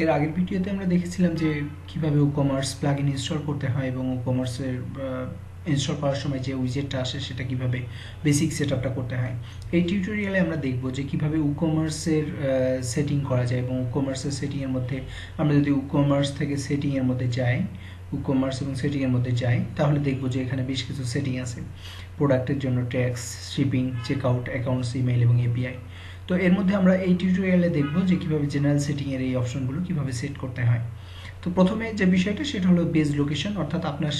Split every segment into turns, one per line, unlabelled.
এর আগের ভিডিওতে আমরা দেখেছিলাম যে কিভাবে WooCommerce প্লাগইন ইনস্টল করতে হয় এবং WooCommerce-এর ইনস্টল করার সময় যে উইজেটটা আসে সেটা কিভাবে বেসিক সেটআপটা করতে হয়। এই টিউটোরিয়ালে আমরা দেখব যে কিভাবে WooCommerce-এর সেটিং করা যায় এবং WooCommerce-এর সেটিংয়ের মধ্যে আমরা যদি WooCommerce থেকে সেটিংয়ের মধ্যে যাই, WooCommerce এবং সেটিংয়ের মধ্যে যাই, তাহলে দেখব যে এখানে বেশ কিছু সেটিং আছে। প্রোডাক্টের জন্য tax, shipping, checkout, accounts, email এবং এপিআই। তো এর মধ্যে আমরা এই টিউটোরিয়ালে দেখব যে কিভাবে জেনারেল সেটিংয়ের এই অপশনগুলো কিভাবে সেট করতে হয়। তো প্রথমে যে বিষয়টা সেটা হলো বেজ লোকেশন, অর্থাৎ আপনার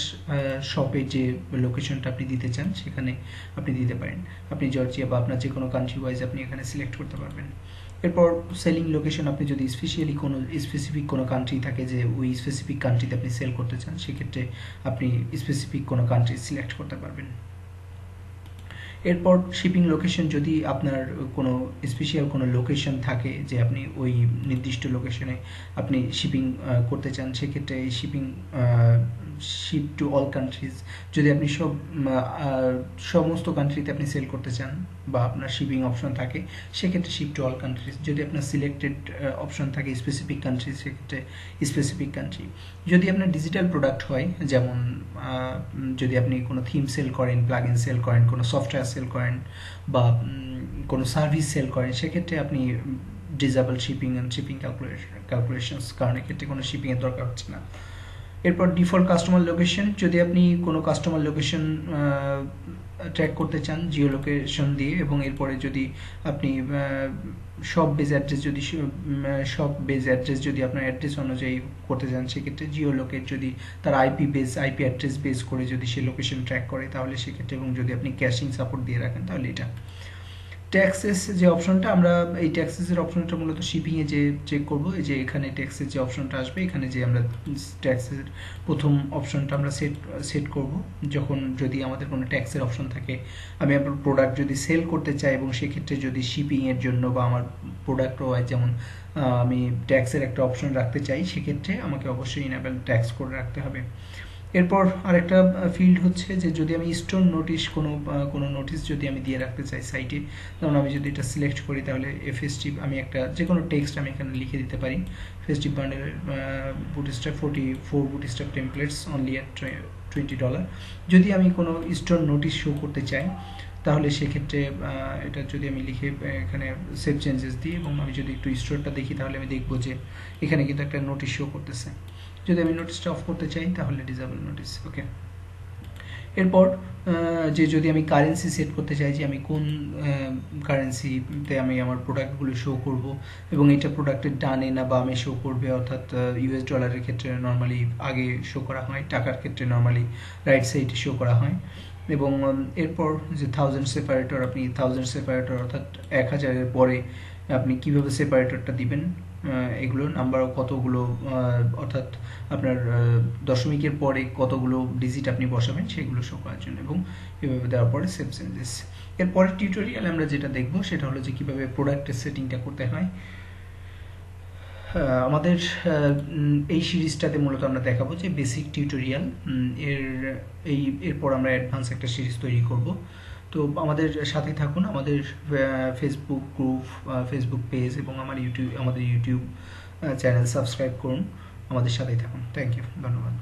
শপে যে লোকেশনটা আপনি দিতে চান সেখানে আপনি দিতে পারেন। আপনি জর্জিয়া বা আপনার যে কোনো কান্ট্রি ওয়াইজ আপনি এখানে সিলেক্ট করতে পারবেন। এরপর সেলিং লোকেশন, আপনি যদি স্পেসিফিক কোনো কান্ট্রি থাকে যে ওই স্পেসিফিক কান্ট্রিতে আপনি সেল করতে চান, সেক্ষেত্রে আপনি স্পেসিফিক কোনো কান্ট্রি সিলেক্ট করতে পারবেন। এরপর শিপিং লোকেশন, যদি আপনার কোনো স্পেশাল কোনো লোকেশন থাকে যে আপনি ওই নির্দিষ্ট লোকেশনে আপনি শিপিং করতে চান, সেক্ষেত্রে এই shipping ship to all countries, যদি আপনি সমস্ত কান্ট্রিতে আপনি সেল করতে চান বা আপনার শিপিং অপশন থাকে সেক্ষেত্রে শিপ টু অল কান্ট্রিজ। যদি আপনার সিলেক্টেড অপশন থাকে স্পেসিফিক কান্ট্রি, সেক্ষেত্রে স্পেসিফিক কান্ট্রি। যদি আপনার ডিজিটাল প্রোডাক্ট হয়, যেমন যদি আপনি কোনো থিম সেল করেন, প্লাগইন সেল করেন, কোনো সফটওয়্যার সেল করেন বা কোনো সার্ভিস সেল করেন, সেক্ষেত্রে আপনি disable shipping and shipping calculations, কারণ এক্ষেত্রে কোনো শিপিংয়ের দরকার হচ্ছে না। এরপর ডিফল্ট কাস্টমার লোকেশন, যদি আপনি কোনো কাস্টমার লোকেশন ট্র্যাক করতে চান জিও লোকেশন দিয়ে, এবং এরপরে যদি আপনি সব বেজ অ্যাড্রেস যদি আপনার অ্যাড্রেস অনুযায়ী করতে চান, সেক্ষেত্রে জিও লোকের যদি তার আইপি অ্যাড্রেস বেস করে যদি সে লোকেশন ট্র্যাক করে তাহলে সেক্ষেত্রে, এবং যদি আপনি ক্যাশিং সাপোর্ট দিয়ে রাখেন তাহলে এটা। ট্যাক্সেস যে অপশনটা, আমরা এই ট্যাক্সেসের অপশনটা মূলত শিপিংয়ে যে চেক করব, এই যে এখানে ট্যাক্সের যে অপশনটা আসবে, এখানে যে আমরা ট্যাক্সের প্রথম অপশনটা আমরা সেট করব। যদি আমাদের কোনো ট্যাক্সের অপশন থাকে, আমি আপনার প্রোডাক্ট যদি সেল করতে চাই এবং সেক্ষেত্রে যদি শিপিংয়ের জন্য বা আমার প্রোডাক্টও হয়, যেমন আমি ট্যাক্সের একটা অপশন রাখতে চাই, সেক্ষেত্রে আমাকে অবশ্যই ইনেবল ট্যাক্স করে রাখতে হবে। এরপর আরেকটা ফিল্ড হচ্ছে যে যদি আমি স্টোর নোটিশ কোনো নোটিশ যদি আমি দিয়ে রাখতে চাই সাইটে, যেমন আমি যদি এটা সিলেক্ট করি তাহলে ফেস্টিভ, আমি একটা যে কোনো টেক্সট আমি এখানে লিখে দিতে পারি। Festive bundle bootstrap 44 bootstrap templates only at $20। যদি আমি কোনো স্টোর নোটিশ শো করতে চাই তাহলে সেক্ষেত্রে এটা যদি আমি লিখে এখানে সেভ চেঞ্জেস দিই এবং আমি যদি একটু স্টোরটা দেখি, তাহলে আমি দেখবো যে এখানে কিন্তু একটা নোটিশ শো করতেছে। যদি আমি নোটিশটা অফ করতে চাই তাহলে ডিসেবল নোটিস। ওকে। এরপর যদি আমি কারেন্সি সেট করতে চাই যে আমি কোন কারেন্সিতে আমি আমার প্রোডাক্টগুলো শো করব, এবং এটা প্রোডাক্টের ডানে না বামে শো করবে, অর্থাৎ ইউএস ডলারের ক্ষেত্রে নর্মালি আগে শো করা হয়, টাকার ক্ষেত্রে নর্মালি রাইট সাইডে শো করা হয়। এবং এরপর যে 1000 সেপারেটর, আপনি 1000 সেপারেটর অর্থাৎ 1000-এর পরে আপনি কিভাবে সেপারেটরটা দিবেন, এগুলো নাম্বার কতগুলো, অর্থাৎ আপনার দশমিকের পরে কতগুলো ডিজিট আপনি বসাবেন সেগুলো শো করার জন্য, এবং এভাবে দেওয়ার পরে সেভ চেঞ্জেস। এরপরের টিউটোরিয়ালে আমরা যেটা দেখব সেটা হলো যে কিভাবে প্রোডাক্টের সেটিংটা করতে হয়। আমাদের এই সিরিজটাতে মূলত আমরা দেখাবো যে বেসিক টিউটোরিয়াল, এরপর আমরা অ্যাডভান্স একটা সিরিজ তৈরি করব। তো আমাদের সাথে থাকুন, আমাদের ফেসবুক গ্রুপ, ফেসবুক পেজ এবং আমাদের ইউটিউব চ্যানেল সাবস্ক্রাইব করুন, আমাদের সাথেই থাকুন। থ্যাংক ইউ, ধন্যবাদ।